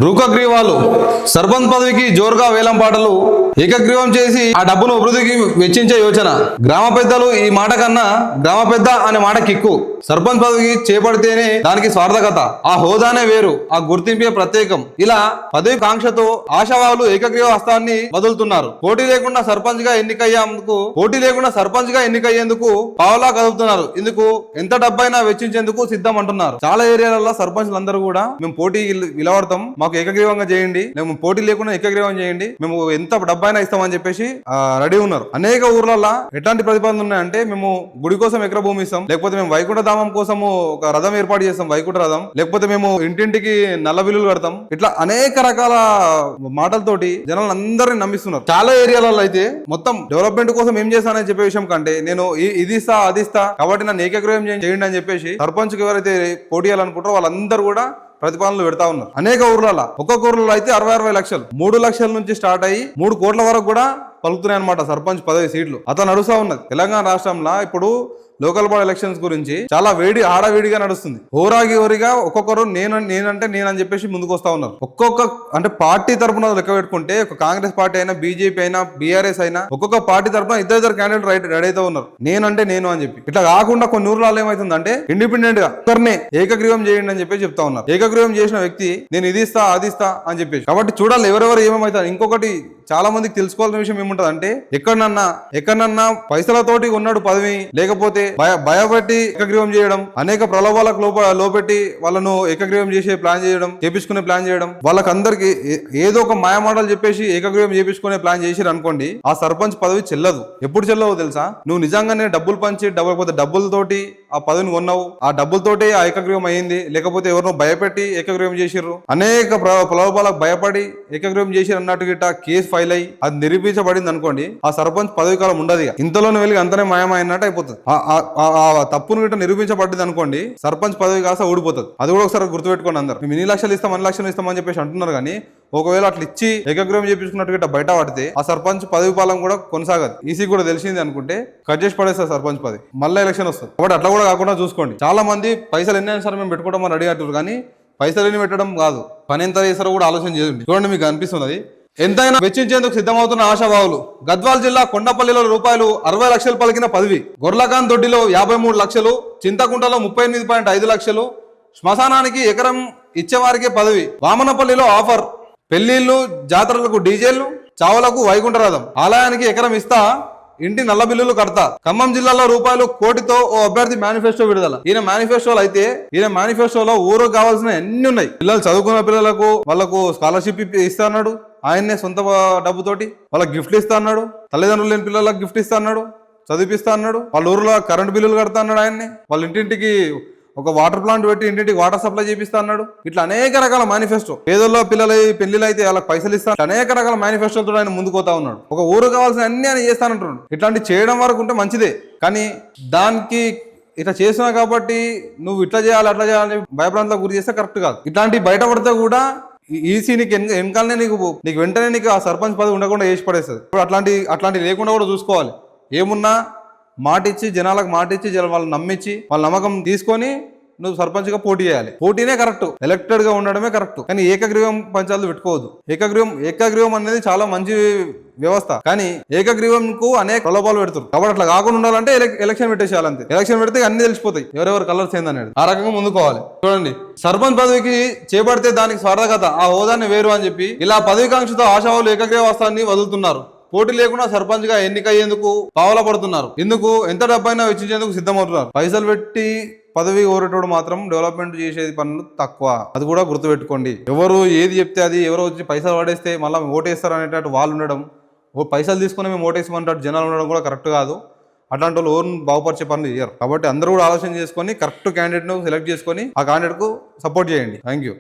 రూకగ్రీవాలు సర్పంచ్ పదవికి జోరుగా వేలం పాటలు ఏకగ్రీవం చేసి ఆ డబ్బును అభివృద్ధికి వెచ్చించే యోచన. గ్రామ పెద్దలు ఈ మాట కన్నా గ్రామ పెద్ద అనే మాట కిక్కు. సర్పంచ్ పదవికి చేపడితేనే దానికి స్వార్థకత, ఆ హోదానే వేరు, ఆ గుర్తింపే ప్రత్యేకం. ఇలా పదవి కాంక్షతో ఆశావాహులు ఏకగ్రీవ హస్తాన్ని వదులుతున్నారు. పోటీ లేకుండా సర్పంచ్ గా ఎన్నికయ్యేందుకు పావలా కదుపుతున్నారు. ఇందుకు ఎంత డబ్బైనా వెచ్చించేందుకు సిద్ధం అంటున్నారు. చాలా ఏరియాలలో సర్పంచ్లు అందరూ కూడా మేము పోటీ విలవడతాం, మాకు ఏకగ్రీవంగా చేయండి, మేము పోటీ లేకుండా ఏకగ్రీవం చేయండి, మేము ఎంత డబ్బైనా ఇస్తామని చెప్పేసి రెడీ ఉన్నారు. అనేక ఊర్లలో ఎట్లాంటి ప్రతిపాదనలు ఉన్నాయంటే, మేము గుడి కోసం ఎకర భూమి ఇస్తాం, లేకపోతే మేము వైకుంఠ ధామం కోసము ఒక రథం ఏర్పాటు చేస్తాం, వైకుంఠ రథం, లేకపోతే మేము ఇంటింటికి నల్ల బిల్లులు కడతాం. ఇట్లా అనేక రకాల మాటలతోటి జనాలు అందరినీ నమ్మిస్తున్నారు. చాలా ఏరియాలలో అయితే మొత్తం డెవలప్మెంట్ కోసం ఏం చేస్తానని చెప్పే విషయం కంటే, నేను ఇది ఇస్తా అది ఇస్తా కాబట్టి నన్ను ఏకగ్రీవం చేయండి అని చెప్పేసి సర్పంచ్ కి ఎవరైతే పోటీ చేయాలనుకుంటారో వాళ్ళందరూ కూడా ప్రతిపాదనలు పెడతా ఉన్నారు. అనేక ఊర్లలో, ఒక్కొక్క ఊర్లలో అయితే 60 లక్షలు, 3 లక్షల నుంచి స్టార్ట్ అయ్యి 3 కోట్ల వరకు కూడా పలుకుతున్నాయి అనమాట సర్పంచ్ పదవి సీట్లు. అతను నడుస్తా ఉన్నది. తెలంగాణ రాష్ట్రంలో ఇప్పుడు లోకల్ బాడీ ఎలక్షన్స్ గురించి చాలా ఆడవేడిగా నడుస్తుంది. హోరాగిగా ఒక్కొక్కరు నేనంటే నేనని చెప్పేసి ముందుకు వస్తా ఉన్నారు. అంటే పార్టీ తరఫున లెక్క పెట్టుకుంటే ఒక కాంగ్రెస్ పార్టీ అయినా, బీజేపీ అయినా, బీఆర్ఎస్ అయినా ఒక్కొక్క పార్టీ తరఫున ఇద్దరు క్యాండిడేట్ రెడీ అవుతా ఉన్నారు, నేనంటే నేను అని చెప్పి. ఇట్లా కాకుండా కొన్ని ఊర్లలో ఏమైతుందంటే ఇండిపెండెంట్ గా ఒకరినే ఏకగ్రీవం చేయండి అని చెప్పి చెప్తా ఉన్నారు. ఏకగ్రీవం చేసిన వ్యక్తి నేను ఇది ఇస్తా అది ఇస్తా అని చెప్పేసి. కాబట్టి చూడాలి ఎవరెవరు ఏమేమవుతారు. ఇంకొకటి చాలా మందికి తెలుసుకోవాల్సిన విషయం ఏముంటది అంటే, ఎక్కడన్నా పైసలతోటి ఉన్నాడు పదవి, లేకపోతే భయపెట్టి ఏకగ్రీవం చేయడం, అనేక ప్రలోభాలకు లోపెట్టి వాళ్ళను ఏకగ్రీవం చేపించుకునే ప్లాన్ చేయడం, వాళ్ళకందరికి ఏదో ఒక మాయమాటలు చెప్పేసి ఏకగ్రీవం చేపించుకునే ప్లాన్ చేసిరు అనుకోండి, ఆ సర్పంచ్ పదవి చెల్లదు. ఎప్పుడు చెల్లవో తెలుసా? నువ్వు నిజంగానే డబ్బులు పంచి డబ్బులతోటి ఆ పదవిని కొన్నావు, ఆ డబ్బులతోటి ఆ ఏకగ్రీవం అయ్యింది, లేకపోతే ఎవరినో భయపెట్టి ఏకగ్రీవం చేసిర్రు, అనేక ప్రలోభాలకు భయపడి ఏకగ్రీవం చేసిరు అన్నట్టు గిట్ట కేసు ఫైల్ అయ్యి అది నిరూపించబడింది అనుకోండి, ఆ సర్పంచ్ పదవి కాలం ఉండదు. ఇంతలోనే వెళ్ళి అంతనే మాయమైనట్టు అయిపోతుంది. ఆ తప్పును గిట్ట నిరూపించబడ్డది అనుకోండి, సర్పంచ్ పదవి కాస్త ఊడిపోతుంది. అది కూడా ఒకసారి గుర్తుపెట్టుకోండి. అందరు మేము 1 లక్షలు ఇస్తాం 1 లక్షలు ఇస్తామని చెప్పేసి అంటున్నారు, కానీ ఒకవేళ అట్లా ఇచ్చి ఏకగ్రీవం చేపించుకున్నట్టు బయట పడితే ఆ సర్పంచ్ పదవి పాలన కూడా కొనసాగదు. ఈసీ కూడా తెలిసింది అనుకుంటే కట్ చేసి పడేస్తారు సర్పంచ్ పదవి, మళ్ళీ ఎలక్షన్ వస్తుంది. కాబట్టి అట్లా కూడా కాకుండా చూసుకోండి. చాలా మంది పైసలు ఎన్ని అయినా సరే మేము పెట్టుకోవడం రెడీ అంటారు, కానీ పైసలు ఎన్ని పెట్టడం కాదు, పని ఎంత చేస్తారో కూడా ఆలోచన చేయండి. చూడండి, మీకు అనిపిస్తున్నది. ఎంతైనా వెచ్చించేందుకు సిద్ధమవుతున్న ఆశావాహులు. గద్వాల్ జిల్లా కొండపల్లిలో రూపాయలు 60 లక్షలు పలికిన పదవి. గొర్లకాన్ దొడ్డిలో 53 లక్షలు, చింతకుంటలో 38.5 లక్షలు, శ్మశానానికి ఎకరం ఇచ్చేవారికే పదవి. వామనపల్లిలో ఆఫర్. పెళ్లిళ్లు, జాతరలకు డీజేలు, చావులకు వైకుంఠ రథం, ఆలయానికి ఎకరం ఇస్తా, ఇంటి నల్ల బిల్లులు కడతా. ఖమ్మం జిల్లాలో రూపాయలు 1 కోటితో ఓ అభ్యర్థి మేనిఫెస్టో విడుదల. ఈయన మేనిఫెస్టోలో ఊరు కావాల్సిన అన్ని ఉన్నాయి. పిల్లలు చదువుకున్న పిల్లలకు వాళ్ళకు స్కాలర్షిప్ ఇస్తా అన్నాడు, ఆయన్నే సొంత డబ్బుతోటి వాళ్ళకి గిఫ్ట్లు ఇస్తా అన్నాడు, తల్లిదండ్రులు లేని పిల్లలకు గిఫ్ట్ ఇస్తా అన్నాడు, చదివిపిస్తా అన్నాడు, వాళ్ళ ఊర్లో కరెంట్ బిల్లులు కడతా అన్నాడు, ఆయన్ని వాళ్ళ ఇంటింటికి ఒక వాటర్ ప్లాంట్ పెట్టి ఇంటింటికి వాటర్ సప్లై చేపిస్తా అన్నాడు. ఇట్లా అనేక రకాల మేనిఫెస్టో. పేదల్లో పెళ్లిళ్ళు అయితే వాళ్ళకి పైసలు ఇస్తా, అనేక రకాల మేనిఫెస్టోతో ఆయన ముందుకు పోతా ఉన్నాడు. ఒక ఊరు కావాల్సిన అన్ని ఆయన చేస్తానంటున్నాడు. ఇట్లాంటి చేయడం వరకు ఉంటే మంచిదే, కానీ దానికి ఇట్లా చేసినా కాబట్టి నువ్వు ఇట్లా చేయాలి అట్లా చేయాలని భయభ్రాంతకు గురి చేస్తే కరెక్ట్ కాదు. ఇట్లాంటి బయటపడితే కూడా ఈసీ నీకు వెనకాలనే నీకు వెంటనే నీకు ఆ సర్పంచ్ పదవి ఉండకుండా చేసి పడేస్తుంది. ఇప్పుడు అట్లాంటి లేకుండా కూడా చూసుకోవాలి. ఏమున్నా మాటిచ్చి జనాలకు వాళ్ళని నమ్మించి వాళ్ళ నమ్మకం తీసుకొని నువ్వు సర్పంచ్ గా పోటీ చేయాలి. పోటీనే కరెక్ట్, ఎలక్టెడ్ గా ఉండడమే కరెక్ట్, కానీ ఏకగ్రీవం పంచాయతీలు పెట్టుకోవద్దు. ఏకగ్రీవం అనేది చాలా మంచి వ్యవస్థ, కానీ ఏకగ్రీవంకు అనేక ప్రలోభాలు పెడుతారు. కాబట్టి అట్లా కాకుండా ఉండాలంటే ఎలక్షన్ పెట్టేసేయాలి. అంతే. ఎలక్షన్ పెడితే అన్ని తెలిసిపోతాయి ఎవరెవరు కలర్స్ ఏందనేది. ఆ రకంగా ముందుకోవాలి. చూడండి, సర్పంచ్ పదవికి చేపడితే దానికి స్వార్థకత, ఆ హోదాన్ని వేరు అని చెప్పి ఇలా పదవికాంక్షతో ఆశావాహులు ఏకగ్రీవ వస్తాన్ని వదులుతున్నారు. పోటీ లేకుండా సర్పంచ్ గా ఎన్నికయ్యేందుకు పావలా పడుతున్నారు. ఇందుకు ఎంత డబ్బైనా వెచ్చించేందుకు సిద్ధమవుతున్నారు. పైసలు పెట్టి పదవి కోరేటోడు మాత్రం డెవలప్మెంట్ చేసేది పనులు తక్కువ. అది కూడా గుర్తుపెట్టుకోండి. ఎవరు ఏది చెప్తే అది, ఎవరో వచ్చి పైసలు పడేస్తే మళ్ళీ ఓటేస్తారు అనేటట్టు వాళ్ళు ఉండడం, పైసలు తీసుకుని మేము ఓటేసామంటారు జనాలు ఉండడం కూడా కరెక్ట్ కాదు. అట్లాంటి వాళ్ళు ఓన్ బాగుపరిచే పనులు చేయరు. కాబట్టి అందరూ కూడా ఆలోచన చేసుకొని కరెక్ట్ క్యాండిడేట్ను సెలెక్ట్ చేసుకొని ఆ క్యాండిడేట్కు సపోర్ట్ చేయండి. Thank you.